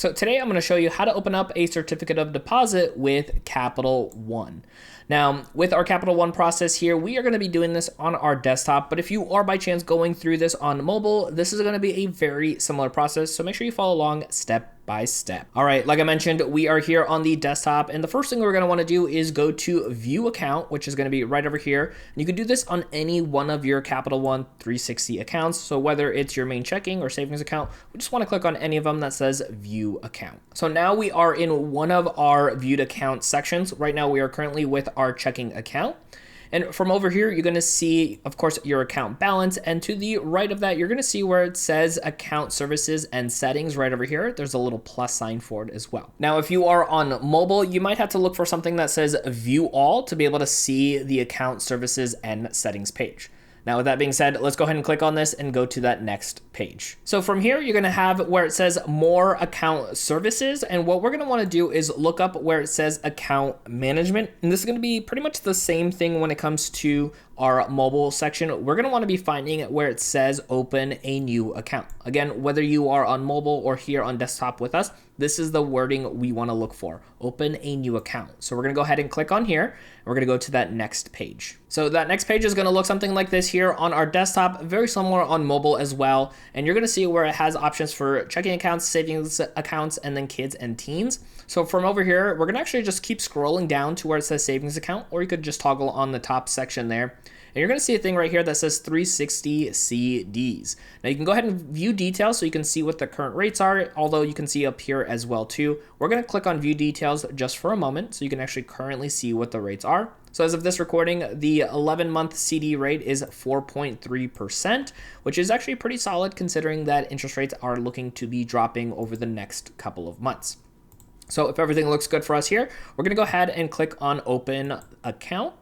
So today I'm going to show you how to open up a certificate of deposit with Capital One. Now, with our Capital One process here, we are going to be doing this on our desktop, but if you are by chance going through this on mobile, this is going to be a very similar process, so make sure you follow along step by step. All right, like I mentioned, we are here on the desktop, and the first thing we're going to want to do is go to View Account, which is going to be right over here. And you can do this on any one of your Capital One 360 accounts. So whether it's your main checking or savings account, we just want to click on any of them that says View Account. So now we are in one of our viewed account sections. Right now we are currently with our checking account. And from over here, you're going to see, of course, your account balance. And to the right of that, you're going to see where it says account services and settings right over here. There's a little plus sign for it as well. Now, if you are on mobile, you might have to look for something that says view all to be able to see the account services and settings page. Now, with that being said, let's go ahead and click on this and go to that next page. So from here, you're going to have where it says more account services. And what we're going to want to do is look up where it says account management. And this is going to be pretty much the same thing when it comes to our mobile section. We're going to want to be finding where it says open a new account. Again, whether you are on mobile or here on desktop with us, this is the wording we want to look for. Open a new account. So we're going to go ahead and click on here. And we're going to go to that next page. So that next page is going to look something like this here on our desktop, very similar on mobile as well. And you're going to see where it has options for checking accounts, savings accounts, and then kids and teens. So from over here, we're going to actually just keep scrolling down to where it says savings account, or you could just toggle on the top section there. And you're going to see a thing right here that says 360 CDs. Now you can go ahead and view details so you can see what the current rates are, although you can see up here as well too. We're going to click on view details just for a moment so you can actually currently see what the rates are. So as of this recording, the 11-month CD rate is 4.3%, which is actually pretty solid considering that interest rates are looking to be dropping over the next couple of months. So if everything looks good for us here, we're going to go ahead and click on open account.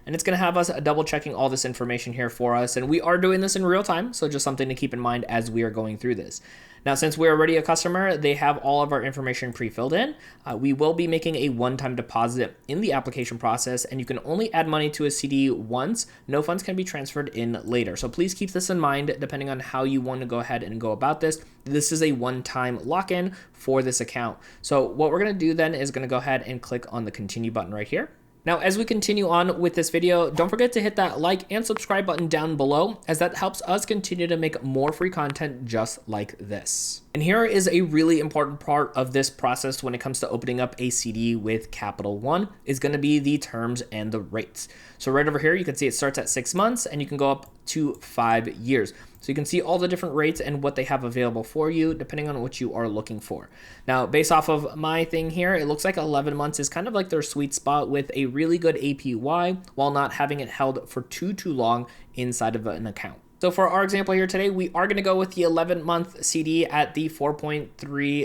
And it's going to have us double checking all this information here for us. And we are doing this in real time, so just something to keep in mind as we are going through this. Now, since we're already a customer, they have all of our information pre-filled in. We will be making a one-time deposit in the application process, and you can only add money to a CD once. No funds can be transferred in later. So please keep this in mind depending on how you want to go ahead and go about this. This is a one-time lock-in for this account. So what we're going to do then is going to go ahead and click on the continue button right here. Now, as we continue on with this video, don't forget to hit that like and subscribe button down below, as that helps us continue to make more free content just like this. And here is a really important part of this process when it comes to opening up a CD with Capital One is going to be the terms and the rates. So right over here, you can see it starts at 6 months and you can go up to 5 years. So you can see all the different rates and what they have available for you depending on what you are looking for. Now, based off of my thing here, it looks like 11 months is kind of like their sweet spot with a really good APY while not having it held for too long inside of an account. So for our example here today, we are going to go with the 11-month CD at the 4.30%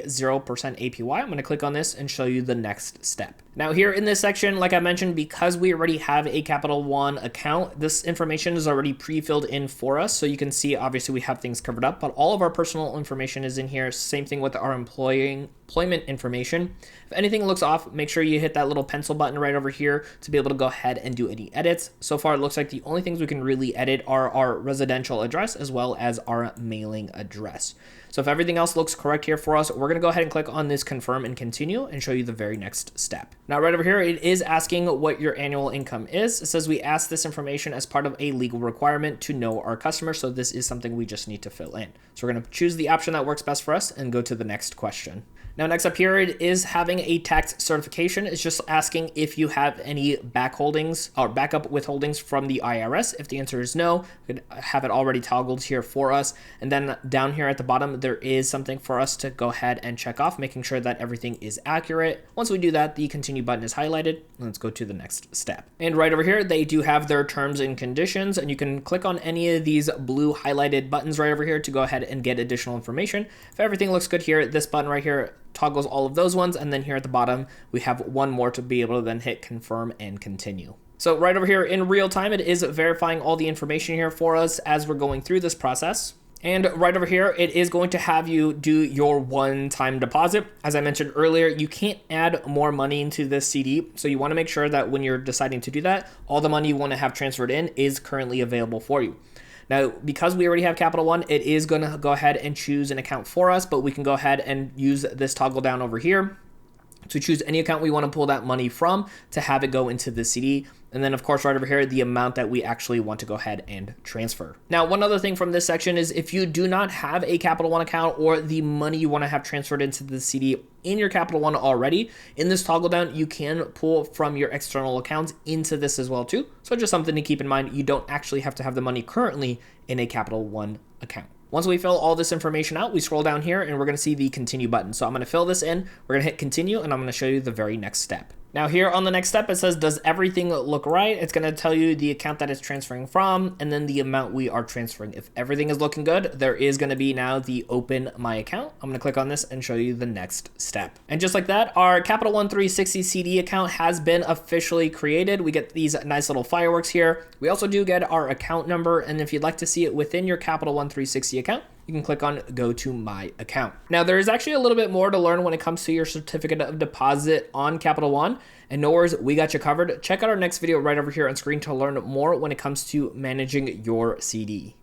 APY. I'm going to click on this and show you the next step. Now here in this section, like I mentioned, because we already have a Capital One account, this information is already pre-filled in for us. So you can see, obviously we have things covered up, but all of our personal information is in here. Same thing with our employment information. If anything looks off, make sure you hit that little pencil button right over here to be able to go ahead and do any edits. So far, it looks like the only things we can really edit are our residential address as well as our mailing address. So if everything else looks correct here for us, we're going to go ahead and click on this confirm and continue and show you the very next step. Now, right over here, it is asking what your annual income is. It says we ask this information as part of a legal requirement to know our customer. So this is something we just need to fill in. So we're going to choose the option that works best for us and go to the next question. Now, next up here, it is having a tax certification. It's just asking if you have any back holdings or backup withholdings from the IRS. If the answer is no, we could have it already toggled here for us. And then down here at the bottom, there is something for us to go ahead and check off, making sure that everything is accurate. Once we do that, the continue button is highlighted. Let's go to the next step. And right over here, they do have their terms and conditions, and you can click on any of these blue highlighted buttons right over here to go ahead and get additional information. If everything looks good here, this button right here toggles all of those ones, and then here at the bottom we have one more to be able to then hit confirm and continue. So right over here in real time, it is verifying all the information here for us as we're going through this process. And right over here, it is going to have you do your one-time deposit. As I mentioned earlier, you can't add more money into this CD. So you want to make sure that when you're deciding to do that, all the money you want to have transferred in is currently available for you. Now, because we already have Capital One, it is going to go ahead and choose an account for us, but we can go ahead and use this toggle down over here to choose any account we want to pull that money from to have it go into the CD. And then of course, right over here, the amount that we actually want to go ahead and transfer. Now, one other thing from this section is if you do not have a Capital One account or the money you want to have transferred into the CD in your Capital One already, in this toggle down, you can pull from your external accounts into this as well too. So just something to keep in mind. You don't actually have to have the money currently in a Capital One account. Once we fill all this information out, we scroll down here and we're going to see the continue button. So I'm going to fill this in, we're going to hit continue, and I'm going to show you the very next step. Now here on the next step, it says, does everything look right? It's going to tell you the account that it's transferring from and then the amount we are transferring. If everything is looking good, there is going to be now the open my account. I'm going to click on this and show you the next step. And just like that, our Capital One 360 CD account has been officially created. We get these nice little fireworks here. We also do get our account number. And if you'd like to see it within your Capital One 360 account, you can click on go to my account. Now there is actually a little bit more to learn when it comes to your certificate of deposit on Capital One, and no worries, we got you covered. Check out our next video right over here on screen to learn more when it comes to managing your CD.